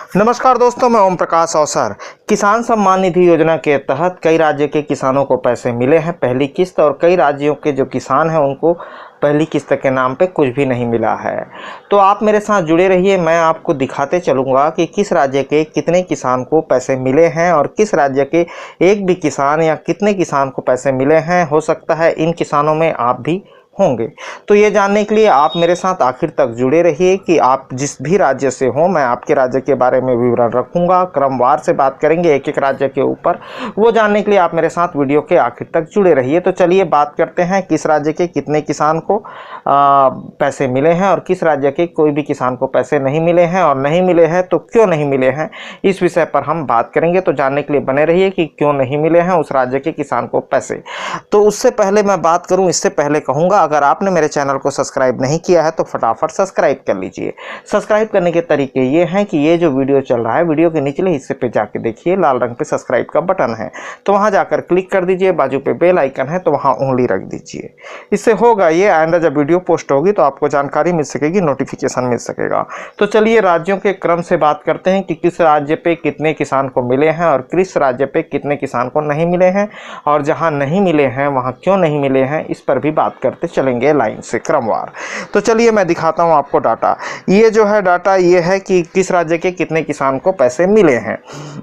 नमस्कार दोस्तों, मैं ओम प्रकाश अवसर। किसान सम्मान निधि योजना के तहत कई राज्य के किसानों को पैसे मिले हैं पहली किस्त, और कई राज्यों के जो किसान हैं उनको पहली किस्त के नाम पे कुछ भी नहीं मिला है। तो आप मेरे साथ जुड़े रहिए, मैं आपको दिखाते चलूँगा कि किस राज्य के कितने किसान को पैसे मिले हैं और किस राज्य के एक भी किसान या कितने किसान को पैसे मिले हैं। हो सकता है इन किसानों में आप भी होंगे। तो ये जानने के लिए आप मेरे साथ आखिर तक जुड़े रहिए कि आप जिस भी राज्य से हो, मैं आपके राज्य के बारे में विवरण रखूंगा। क्रमवार से बात करेंगे एक एक राज्य के ऊपर। वो जानने के लिए आप मेरे साथ वीडियो के आखिर तक जुड़े रहिए। तो चलिए बात करते हैं किस राज्य के कितने किसान को पैसे मिले हैं और किस राज्य के कोई भी किसान को पैसे नहीं मिले हैं, और नहीं मिले हैं तो क्यों नहीं मिले हैं, इस विषय पर हम बात करेंगे। तो जानने के लिए बने रहिए कि क्यों नहीं मिले हैं उस राज्य के किसान को पैसे। तो उससे पहले मैं बात करूं, इससे पहले कहूंगा, अगर आपने मेरे चैनल को सब्सक्राइब नहीं किया है तो फटाफट सब्सक्राइब कर लीजिए। सब्सक्राइब करने के तरीके ये हैं कि ये जो वीडियो चल रहा है, वीडियो के निचले हिस्से पे जाके देखिए, लाल रंग पे सब्सक्राइब का बटन है, तो वहां जाकर क्लिक कर दीजिए। बाजू पे बेल आइकन है तो वहां उंगली रख दीजिए। इससे होगा ये, आइंदा जब वीडियो पोस्ट होगी तो आपको जानकारी मिल सकेगी, नोटिफिकेशन मिल सकेगा। तो चलिए राज्यों के क्रम से बात करते हैं कि किस राज्य पे कितने किसान को मिले हैं और किस राज्य पे कितने किसान को नहीं मिले हैं, और जहां नहीं मिले हैं वहां क्यों नहीं मिले हैं, इस पर भी बात करते चलेंगे लाइन से क्रमवार। तो चलिए मैं दिखाता हूं आपको डाटा। ये जो है डाटा ये है कि किस राज्य के कितने किसान को पैसे मिले हैं।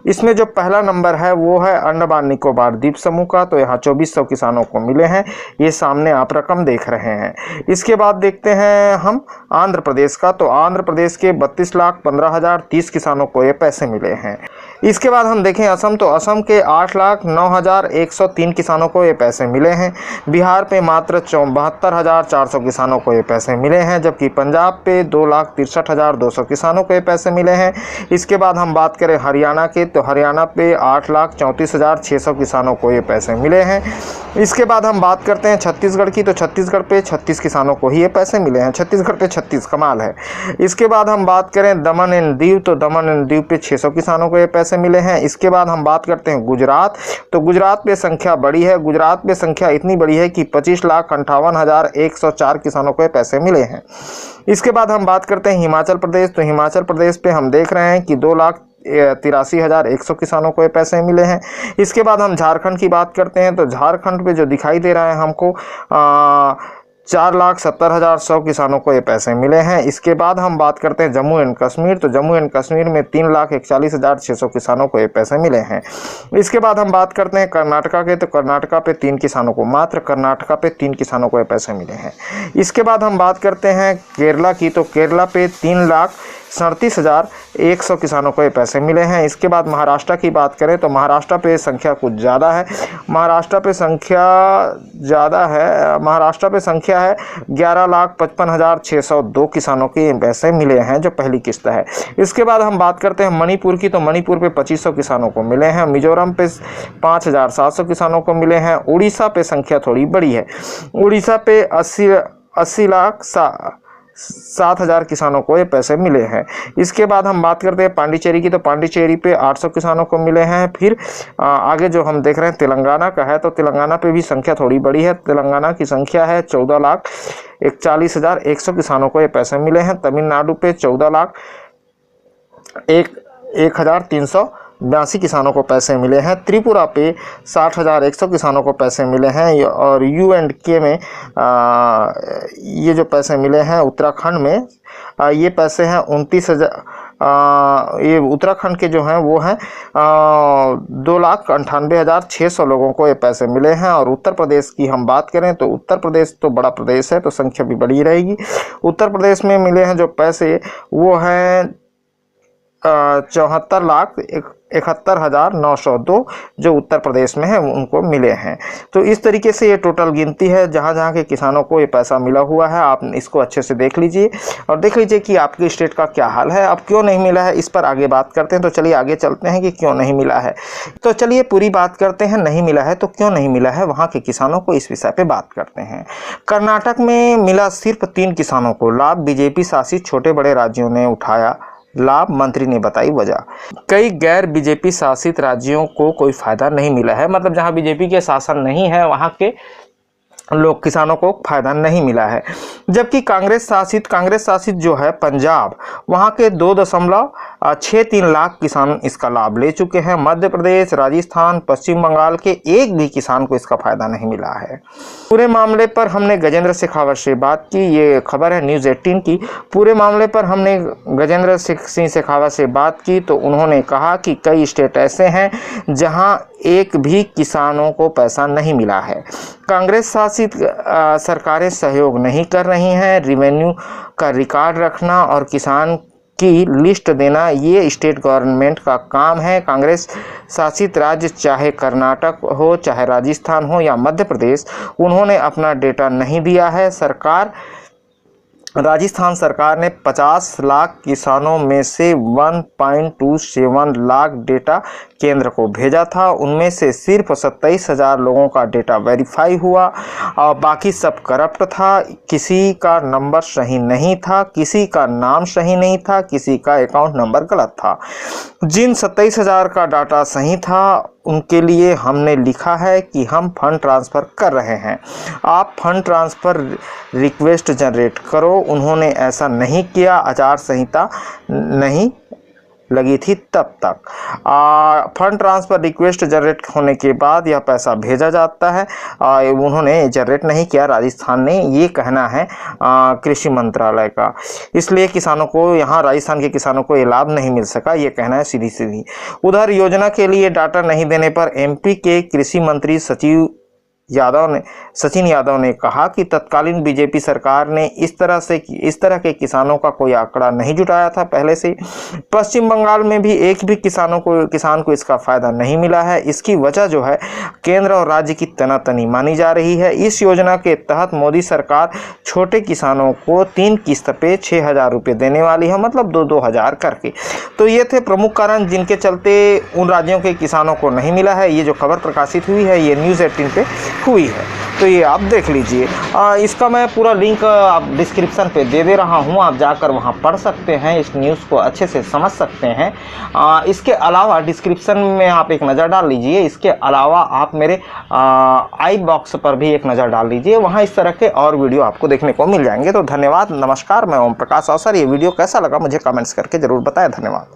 इसमें जो पहला नंबर है वो है अंडमान निकोबार द्वीप समूह का, तो यहाँ 2400 किसानों को मिले हैं। ये सामने आप रकम देख रहे हैं। इसके बाद देखते हैं हम आंध्र प्रदेश का, तो आंध्र प्रदेश के 32,15,030 किसानों को ये पैसे मिले हैं। इसके बाद हम देखें असम, तो असम के 8,09,103 किसानों को ये पैसे मिले हैं। बिहार पे मात्र 72,400 किसानों को ये पैसे मिले हैं, जबकि पंजाब पे 2,63,200 किसानों को ये पैसे मिले हैं। इसके बाद हम बात करें हरियाणा के, तो हरियाणा पे 8,34,600 किसानों को ये पैसे मिले हैं। इसके बाद हम बात करते हैं छत्तीसगढ़ की, तो छत्तीसगढ़ पे 36 किसानों को ही ये पैसे मिले हैं। छत्तीसगढ़ पे 36, कमाल है। इसके बाद हम बात करें दमन एंड दीव, तो दमन एंड दीव पे 600 किसानों को ये पैसे मिले हैं। इसके बाद हम बात करते हैं गुजरात, तो गुजरात पे संख्या बड़ी है। गुजरात पे संख्या इतनी बड़ी है कि 25,58,104 किसानों को ये पैसे मिले हैं। इसके बाद हम बात करते हैं हिमाचल प्रदेश, तो हिमाचल प्रदेश पे हम देख रहे हैं कि 2,83,100 किसानों को ये पैसे मिले हैं। इसके बाद हम झारखंड की बात करते हैं, तो झारखंड पे जो दिखाई दे रहा है हमको 4,70,100 किसानों को ये पैसे मिले हैं। इसके बाद हम बात करते हैं जम्मू एंड कश्मीर, तो जम्मू एंड कश्मीर में 3,41,600 किसानों को ये पैसे मिले हैं। इसके बाद हम बात करते हैं कर्नाटका के, तो कर्नाटका पे 3 किसानों को, मात्र कर्नाटका पे 3 किसानों को ये पैसे मिले हैं। इसके बाद हम बात करते हैं केरला की, तो केरला पे 3,37,100 किसानों को ये पैसे मिले हैं। इसके बाद महाराष्ट्र की बात करें, तो महाराष्ट्र पे संख्या कुछ ज़्यादा है। महाराष्ट्र पे संख्या है 11,55,602 किसानों के पैसे मिले हैं, जो पहली किस्त है। इसके बाद हम बात करते हैं मणिपुर की, तो मणिपुर पे 2500 किसानों को मिले हैं। मिजोरम पे 5,700 किसानों को मिले हैं। उड़ीसा पे संख्या थोड़ी बड़ी है। उड़ीसा पे 80,07,000 किसानों को ये पैसे मिले हैं। इसके बाद हम बात करते हैं पांडिचेरी की, तो पांडिचेरी पे 800 किसानों को मिले हैं। फिर आगे जो हम देख रहे हैं तेलंगाना का है, तो तेलंगाना पे भी संख्या थोड़ी बड़ी है। तेलंगाना की संख्या है 14,41,100 किसानों को ये पैसे मिले हैं। तमिलनाडु पे 14,01,382 किसानों को पैसे मिले हैं। त्रिपुरा पे 60,100 किसानों को पैसे मिले हैं। और U&K में ये जो पैसे मिले हैं उत्तराखंड में, ये पैसे हैं 29,000। ये उत्तराखंड के जो हैं वो हैं 2,98,600 लोगों को ये पैसे मिले हैं। और उत्तर प्रदेश की हम बात करें, तो उत्तर प्रदेश तो बड़ा प्रदेश है तो संख्या भी बड़ी रहेगी। उत्तर प्रदेश में मिले हैं जो पैसे वो हैं 74,71,902 जो उत्तर प्रदेश में है उनको मिले हैं। तो इस तरीके से ये टोटल गिनती है जहाँ जहाँ के किसानों को ये पैसा मिला हुआ है। आप इसको अच्छे से देख लीजिए और देख लीजिए कि आपके स्टेट का क्या हाल है। अब क्यों नहीं मिला है इस पर आगे बात करते हैं। तो चलिए आगे चलते हैं कि क्यों नहीं मिला है। तो चलिए पूरी बात करते हैं, नहीं मिला है तो क्यों नहीं मिला है वहाँ के किसानों को, इस विषय पर बात करते हैं। कर्नाटक में मिला सिर्फ 3 किसानों को लाभ। बीजेपी शासित छोटे बड़े राज्यों ने उठाया लाभ, मंत्री ने बताई वजह। कई गैर बीजेपी शासित राज्यों को कोई फायदा नहीं मिला है। मतलब जहां बीजेपी के शासन नहीं है वहां के लोग किसानों को फायदा नहीं मिला है। जबकि कांग्रेस शासित जो है पंजाब, वहाँ के 2.63 लाख किसान इसका लाभ ले चुके हैं। मध्य प्रदेश, राजस्थान, पश्चिम बंगाल के एक भी किसान को इसका फायदा नहीं मिला है। पूरे मामले पर हमने गजेंद्र शेखावत से बात की, ये खबर है न्यूज़ 18 की। पूरे मामले पर हमने गजेंद्र सिंह शेखावत से बात की तो उन्होंने कहा कि कई स्टेट ऐसे हैं जहां एक भी किसानों को पैसा नहीं मिला है। कांग्रेस शासित सरकारें सहयोग नहीं कर रही हैं। रेवेन्यू का रिकॉर्ड रखना और किसान की लिस्ट देना ये स्टेट गवर्नमेंट का काम है। कांग्रेस शासित राज्य चाहे कर्नाटक हो, चाहे राजस्थान हो या मध्य प्रदेश, उन्होंने अपना डेटा नहीं दिया है। राजस्थान सरकार ने 50 लाख किसानों में से 1.27 लाख डेटा केंद्र को भेजा था। उनमें से सिर्फ 27,000 लोगों का डेटा वेरीफाई हुआ और बाकी सब करप्ट था। किसी का नंबर सही नहीं था, किसी का नाम सही नहीं था, किसी का अकाउंट नंबर गलत था। जिन 27,000 का डाटा सही था उनके लिए हमने लिखा है कि हम फंड ट्रांसफ़र कर रहे हैं, आप फंड ट्रांसफ़र रिक्वेस्ट जनरेट करो। उन्होंने ऐसा नहीं किया, आचार संहिता नहीं लगी थी तब तक। फंड ट्रांसफ़र रिक्वेस्ट जनरेट होने के बाद यह पैसा भेजा जाता है। उन्होंने जनरेट नहीं किया, राजस्थान ने, ये कहना है कृषि मंत्रालय का। इसलिए किसानों को, यहाँ राजस्थान के किसानों को ये लाभ नहीं मिल सका, ये कहना है सीधी। उधर योजना के लिए डाटा नहीं देने पर एमपी के कृषि मंत्री सचिन यादव ने कहा कि तत्कालीन बीजेपी सरकार ने इस तरह के किसानों का कोई आंकड़ा नहीं जुटाया था पहले से। पश्चिम बंगाल में भी एक भी किसान को इसका फायदा नहीं मिला है। इसकी वजह जो है केंद्र और राज्य की तनातनी मानी जा रही है। इस योजना के तहत मोदी सरकार छोटे किसानों को 3 किस्त पे 6,000 रुपये देने वाली है, मतलब 2-2 हज़ार करके। तो ये थे प्रमुख कारण जिनके चलते उन राज्यों के किसानों को नहीं मिला है। ये जो खबर प्रकाशित हुई है ये न्यूज़ 18 पे हुई है, तो ये आप देख लीजिए। इसका मैं पूरा लिंक आप डिस्क्रिप्शन पे दे रहा हूँ, आप जाकर वहाँ पढ़ सकते हैं, इस न्यूज़ को अच्छे से समझ सकते हैं। इसके अलावा डिस्क्रिप्शन में आप एक नज़र डाल लीजिए। इसके अलावा आप मेरे आई बॉक्स पर भी एक नज़र डाल लीजिए, वहाँ इस तरह के और वीडियो आपको देखने को मिल जाएंगे। तो धन्यवाद, नमस्कार, मैं ओम प्रकाश अवसर। ये वीडियो कैसा लगा मुझे कमेंट्स करके ज़रूर बताएं। धन्यवाद।